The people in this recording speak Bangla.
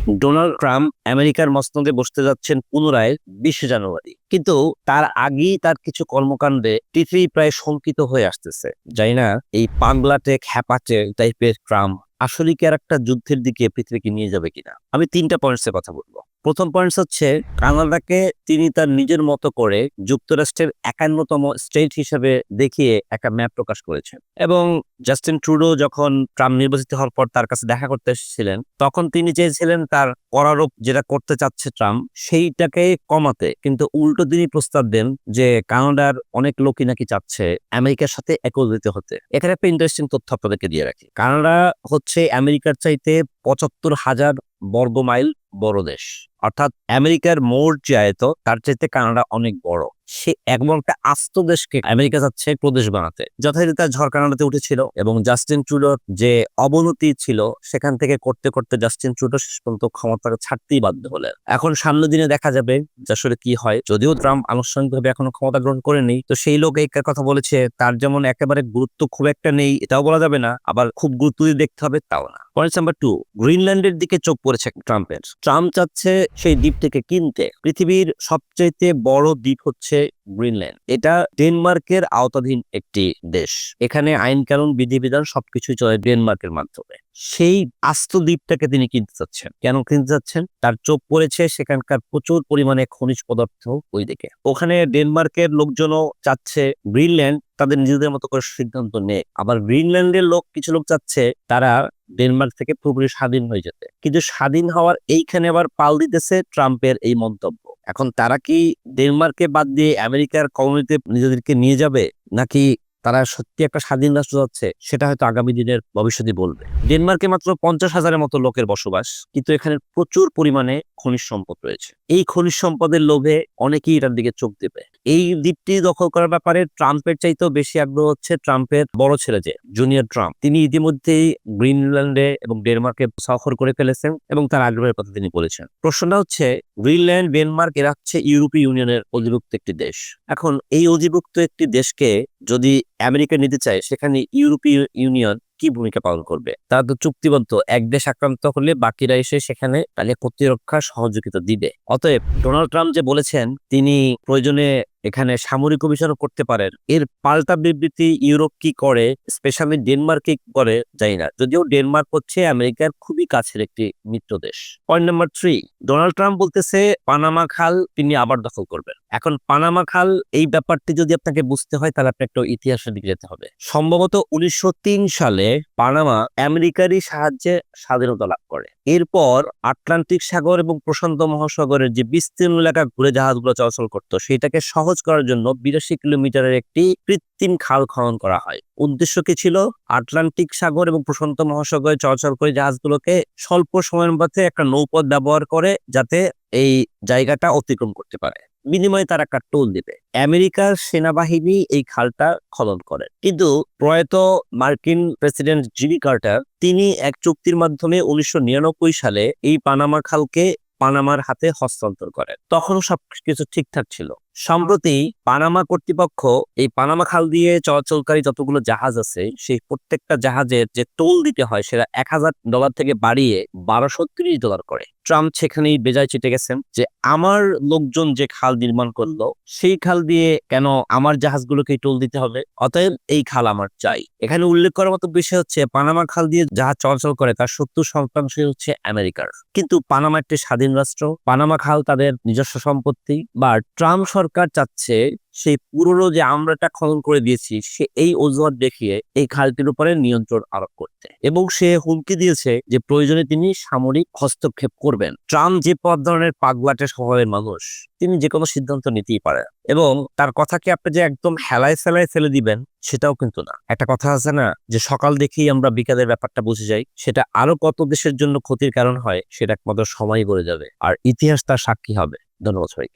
ডোনাল্ড ট্রাম্প আমেরিকার মসনদে বসতে যাচ্ছেন পুনরায় 20 জানুয়ারি, কিন্তু তার আগেই তার কিছু কর্মকাণ্ডে পৃথিবী প্রায় শঙ্কিত হয়ে আসতেছে। জানি না এই পাগলাটে খ্যাপাটে টাইপের ট্রাম্প আসলে কি আর একটা যুদ্ধের দিকে পৃথিবীকে নিয়ে যাবে কিনা। আমি 3টা পয়েন্টসে কথা বলবো। প্রথম পয়েন্ট হচ্ছে, কানাডাকে তিনি তার নিজের মতো করে যুক্তরাষ্ট্রের 51তম স্টেট হিসেবে দেখিয়ে একটা ম্যাপ প্রকাশ করেছেন। এবং জাস্টিন ট্রুডো যখন ট্রাম্প নির্বাচিত হওয়ার পর তার কাছে দেখা করতে এসেছিলেন, তখন তিনি চেয়েছিলেন তার করারোপ যেটা করতে চাচ্ছে ট্রাম্প সেইটাকে কমাতে, কিন্তু উল্টো তিনি প্রস্তাব দেন যে কানাডার অনেক লোকই নাকি চাচ্ছে আমেরিকার সাথে একত্রিত হতে। এখানে একটা ইন্টারেস্টিং তথ্য আপনাদেরকে দিয়ে রাখি। কানাডা হচ্ছে আমেরিকার চাইতে 75,000 বর্গ মাইল বড় দেশ। অর্থাৎ আমেরিকার মোট যে আয়তন তার চাইতে কানাডা অনেক বড়। সে একদম একটা আস্ত দেশকে আমেরিকা চাচ্ছে প্রদেশ বানাতে। যথারীতি তার ঝড় কানাডাতে উঠেছিল এবং জাস্টিন ট্রুডোর যে অবনতি ছিল সেখান থেকে করতে করতে জাস্টিন ট্রুডো শেষ পর্যন্ত ক্ষমতাকে ছাড়তেই বাধ্য হলেন। এখন সামনের দিনে দেখা যাবে যে আসলে কি হয়। যদিও ট্রাম্প আনুষ্ঠানিকভাবে এখনো ক্ষমতা গ্রহণ করেনি, তো সেই লোক এই কথা বলেছে, তার যেমন একেবারে গুরুত্ব খুব একটা নেই এটাও বলা যাবে না, আবার খুব গুরুত্ব দিয়ে দেখতে হবে তাও না। পয়েন্ট নাম্বার 2, গ্রিনল্যান্ডের দিকে চোখ পড়েছে ট্রাম্পের। ট্রাম্প চাচ্ছে সেই দ্বীপটিকে কিনতে। পৃথিবীর সবচাইতে বড় দ্বীপ হচ্ছে গ্রিনল্যান্ড। এটা ডেনমার্কের আওতাধীন একটি দেশ। এখানে আইন কানুন বিধিবিধান সবকিছু চলে ডেনমার্কের মাধ্যমে। সেই আস্ত দ্বীপটাকে তিনি কিনতে চাচ্ছেন। কেন কিনতে চাচ্ছেন? তার চোখ পড়েছে সেখানকার প্রচুর পরিমাণে খনিজ পদার্থ ওই দিকে। ওখানে ডেনমার্কের লোকজনও চাচ্ছে গ্রিনল্যান্ড তাদের নিজেদের মতো করে সিদ্ধান্ত নেয়। আবার গ্রিনল্যান্ডের কিছু লোক চাচ্ছে তারা ডেনমার্ক থেকে পুরোপুরি স্বাধীন হয়ে যেতে। কিন্তু স্বাধীন হওয়ার এইখানে আবার পাল দিতেছে ট্রাম্পের এই মন্তব্য। এখন তারা কি ডেনমার্ককে বাদ দিয়ে আমেরিকার কমিউনিটিতে নিজেদেরকে নিয়ে যাবে, নাকি তারা সত্যি একটা স্বাধীন রাষ্ট্র যাচ্ছে, সেটা হয়তো আগামী দিনের ভবিষ্যৎই বলবে। ডেনমার্কে মাত্র 50,000-এর মতো লোকের বসবাস, কিন্তু এখানে প্রচুর পরিমাণে খনিজ সম্পদ রয়েছে। এই খনিজ সম্পদের লোভে অনেকেই এটার দিকে চোখ দেবে। এই দ্বীপটি দখল করার ব্যাপারে ট্রাম্পের চাইতেও বেশি আগ্রহ হচ্ছে ট্রাম্পের বড় ছেলে যে জুনিয়র ট্রাম্প। তিনি ইতিমধ্যেই গ্রিনল্যান্ডে এবং ডেনমার্কে সফর করে ফেলেছেন এবং তার আগ্রহের কথা তিনি বলেছেন। প্রশ্নটা হচ্ছে, গ্রিনল্যান্ড ডেনমার্ক এরা হচ্ছে ইউরোপীয় ইউনিয়নের অধিভুক্ত একটি দেশ। এখন এই অধিভুক্ত একটি দেশকে যদি আমেরিকা নিতে চায়, সেখানে ইউরোপীয় ইউনিয়ন কি ভূমিকা পালন করবে? তারা তো চুক্তিবদ্ধ, এক দেশ আক্রান্ত হলে বাকিরা এসে সেখানে তাহলে প্রতিরক্ষা সহযোগিতা দিবে। অতএব ডোনাল্ড ট্রাম্প যে বলেছেন তিনি প্রয়োজনে এখানে সামরিক অভিযান করতে পারেন, এর পাল্টা বিবৃতি ইউরোপ কি করে, স্পেশালি ডেনমার্ক কি করে জানি না। যদিও ডেনমার্ক হচ্ছে আমেরিকার খুবই কাছের একটি মিত্র দেশ। পয়েন্ট নাম্বার 3, ডোনাল্ড ট্রাম্প বলতেছে পানামা খাল তিনি আবার দখল করবেন। এখন পানামা খাল এই ব্যাপারটি যদি আপনাকে বুঝতে হয় তাহলে আপনি একটা ইতিহাসের দিকে যেতে হবে। সম্ভবত 1903 সালে পানামা আমেরিকারই সাহায্যে স্বাধীনতা লাভ করে। এরপর আটলান্টিক সাগর এবং প্রশান্ত মহাসাগরের যে বিস্তীর্ণ এলাকা ঘুরে জাহাজগুলো চলাচল করতো সেটাকে সহজ করার জন্য 82 কিলোমিটারের একটি কৃত্রিম খাল খনন করা হয়। উদ্দেশ্য কি ছিল? আটলান্টিক সাগর এবং প্রশান্ত মহাসাগরে চলাচল করে জাহাজগুলোকে স্বল্প সময়ের মধ্যে একটা নৌপথ ব্যবহার করে যাতে এই জায়গাটা অতিক্রম করতে পারে। বিনিময়ে তারা একটা টোল দিবে। আমেরিকার সেনাবাহিনী এই খালটা খনন করেন, কিন্তু প্রয়াত মার্কিন প্রেসিডেন্ট জিমি কার্টার তিনি এক চুক্তির মাধ্যমে 1999 সালে এই পানামা খালকে পানামার হাতে হস্তান্তর করেন। তখনও সবকিছু ঠিকঠাক ছিল। সম্প্রতি পানামা কর্তৃপক্ষ এই পানামা খাল দিয়ে চলাচলকারী যতগুলো জাহাজ আছে সেই প্রত্যেকটা জাহাজের যে টোল দিতে হয় সেটা $1,000 থেকে বাড়িয়ে $1,230 করে। ট্রাম্প সেখানেই বেজায় চেটে গেছেন যে আমার লোকজন যে খাল নির্মাণ করলো সেই খাল দিয়ে কেন আমার জাহাজগুলোকে টোল দিতে হবে? অতএব এই খাল আমার চাই। এখানে উল্লেখ করার মতো বিষয় হচ্ছে পানামা খাল দিয়ে জাহাজ চলাচল করে তার 70% হচ্ছে আমেরিকার। কিন্তু পানামা একটি স্বাধীন রাষ্ট্র, পানামা খাল তাদের নিজস্ব সম্পত্তি। বা ট্রাম্প সরকার চাচ্ছে সেই পুরনো যে আমরাটা খনন করে দিয়েছি সে এই অজুহাত দেখিয়ে এই খালটির উপরে নিয়ন্ত্রণ আরোপ করতে, এবং সে হুমকি দিয়েছে যে প্রয়োজনে তিনি সামরিক হস্তক্ষেপ করবেন। ট্রাম্প যে পদ ধরনের পাগলাটে স্বভাবের মানুষ, তিনি যে কোনো সিদ্ধান্ত নিতেই পারেন, এবং তার কথাকে আপনি যে একদম হেলায় ফেলায় ফেলে দিবেন সেটাও কিন্তু না। একটা কথা আছে না যে সকাল দেখেই আমরা বিকালের ব্যাপারটা বুঝে যাই, সেটা আরো কত দেশের জন্য ক্ষতির কারণ হয় সেটা একমাত্র সময় বলে যাবে, আর ইতিহাস তার সাক্ষী হবে। ধন্যবাদ সবাইকে।